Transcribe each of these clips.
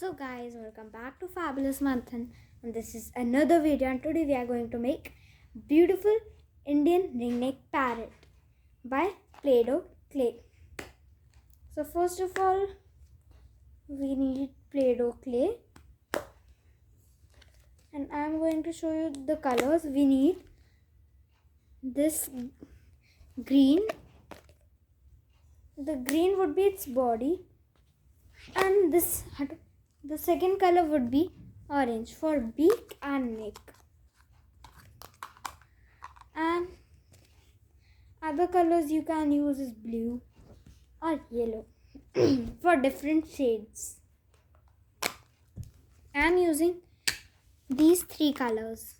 So guys, welcome back to Fabulous Manthan, and this is another video, and today we are going to make beautiful Indian ringneck parrot by Play-Doh clay. So first of all, we need Play-Doh clay, and I am going to show you the colors. We need this green. The green would be its body, and the second color would be orange for beak and neck, and other colors you can use is blue or yellow for different shades. I am using these three colors.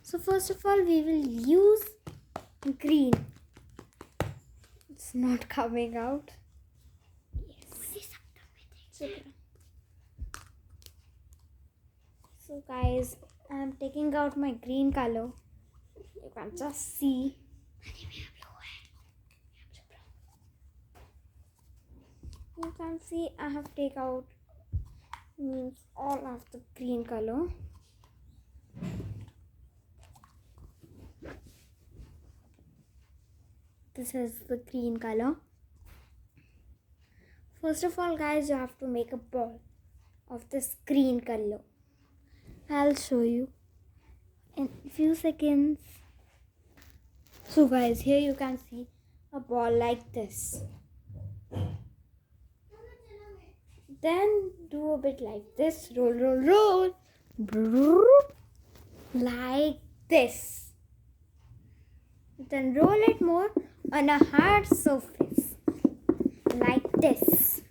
So first of all, we will use green. It's not coming out. So guys, I am taking out my green color. You can just see. You can see I have taken out all of the green color. This is the green color. First of all guys, you have to make a ball of this green color. I'll show you in a few seconds. So guys, here you can see a ball like this. Then do a bit like this. Roll, roll, roll. Brrr, like this. Then roll it more on a hard surface like this.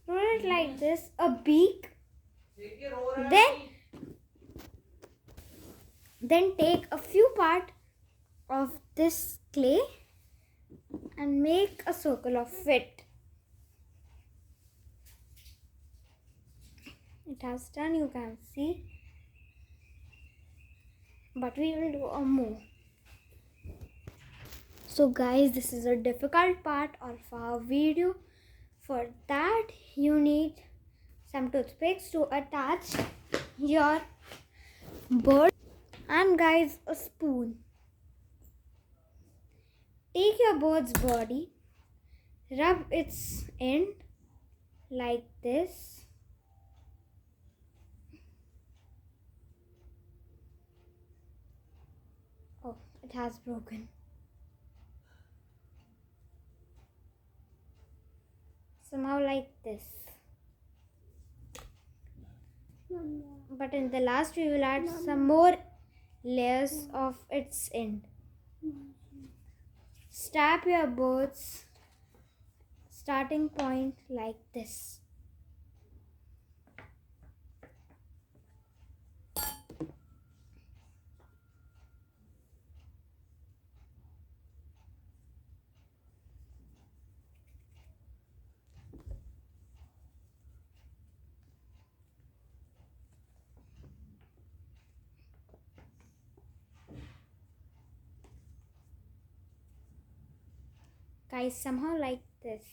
Roll it like this, a beak. Then take a few part of this clay and make a circle of it. It has done, you can see. But we will do a more. So guys, this is a difficult part of our video. For that, you need some toothpicks to attach your bird, and guys, a spoon. Take your bird's body, rub its end like this. Oh, it has broken. Somehow like this. But in the last we will add some more layers of its end. Stab your bird's starting point like this. Guys, somehow like this.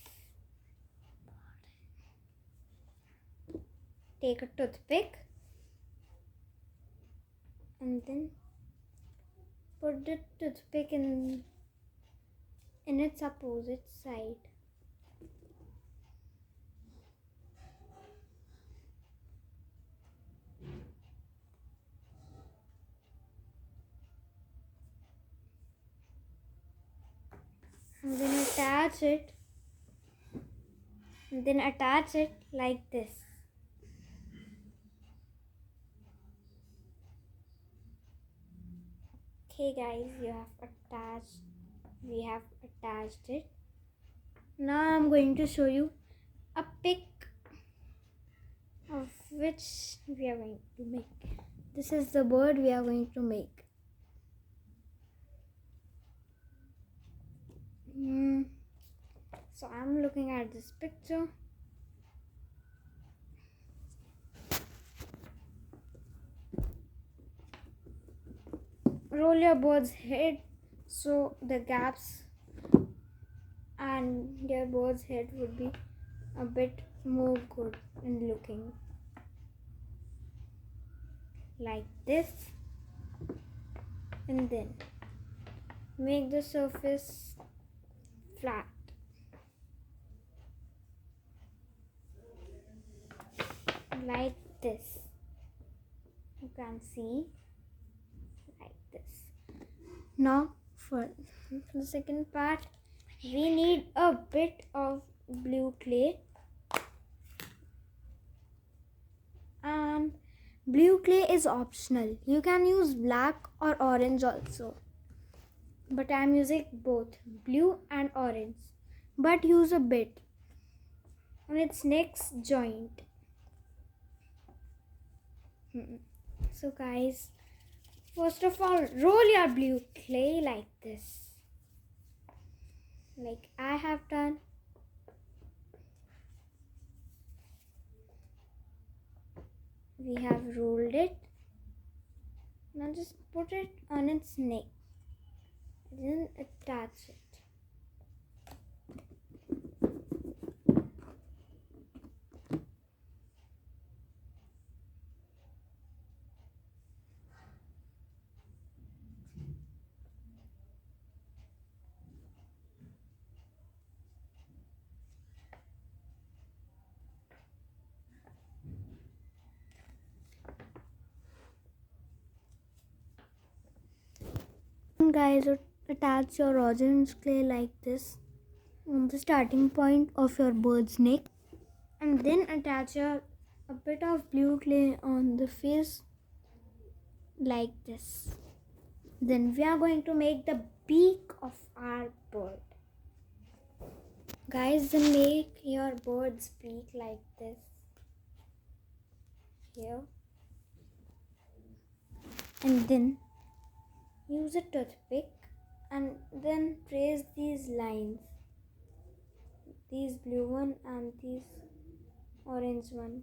Take a toothpick and then put the toothpick in its opposite side. And then attach it like this. Okay guys, we have attached it. Now I'm going to show you a pic of which we are going to make. This is the bird we are going to make. So I'm looking at this picture. Roll your bird's head so the gaps and your bird's head would be a bit more good in looking, like this, and then make the surface flat, like this. You can see, like this. Now for the second part, we need a bit of blue clay, and blue clay is optional. You can use black or orange also, but I am using both blue and orange. But use a bit on its next joint. So guys, first of all, roll your blue clay like this, like I have done. We have rolled it. Now just put it on its neck, then attach it. Guys, attach your orange clay like this on the starting point of your bird's neck, and then attach a bit of blue clay on the face like this. Then we are going to make the beak of our bird. Guys, then make your bird's beak like this here, and then use a toothpick and then trace these lines, these blue one and these orange one.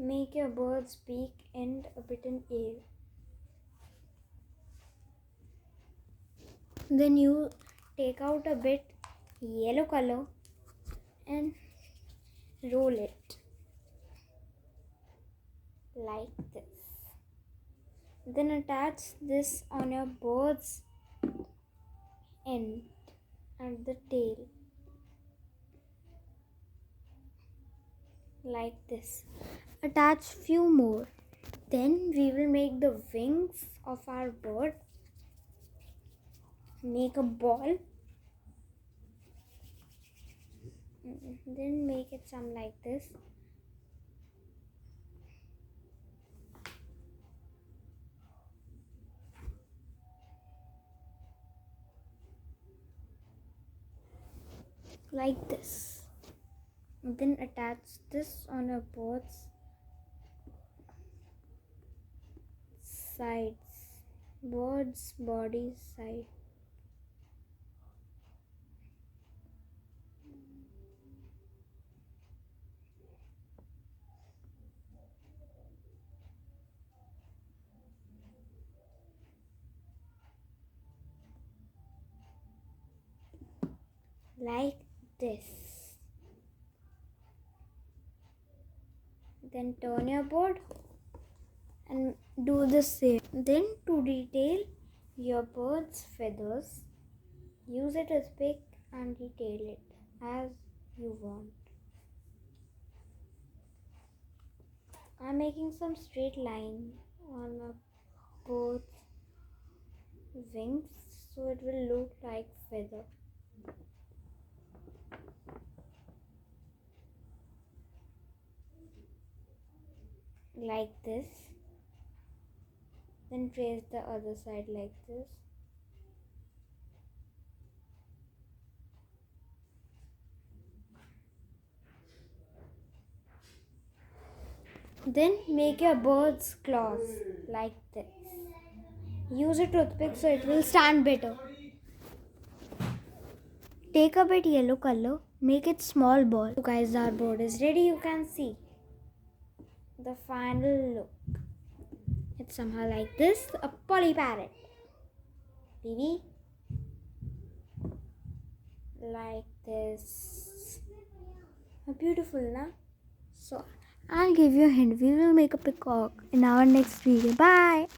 Make your bird's beak end a bit in air. Then you take out a bit yellow color and roll it like this. Then attach this on your bird's end and the tail like this. Attach few more. Then we will make the wings of our bird. Make a ball. Then make it some like this. Like this. Then attach this on a bird's sides, bird's body side. Like this. Then turn your bird and do the same. Then to detail your bird's feathers, use a toothpick and detail it as you want. I'm making some straight line on a bird's wings so it will look like feather. Like this. Then trace the other side like this. Then make your bird's claws like this. Use a toothpick so it will stand better. Take a bit yellow color, make it small ball. So guys, our board is ready. You can see the final look. It's somehow like this, a poly parrot. Baby, like this. Beautiful, na? So I'll give you a hint. We will make a peacock in our next video. Bye.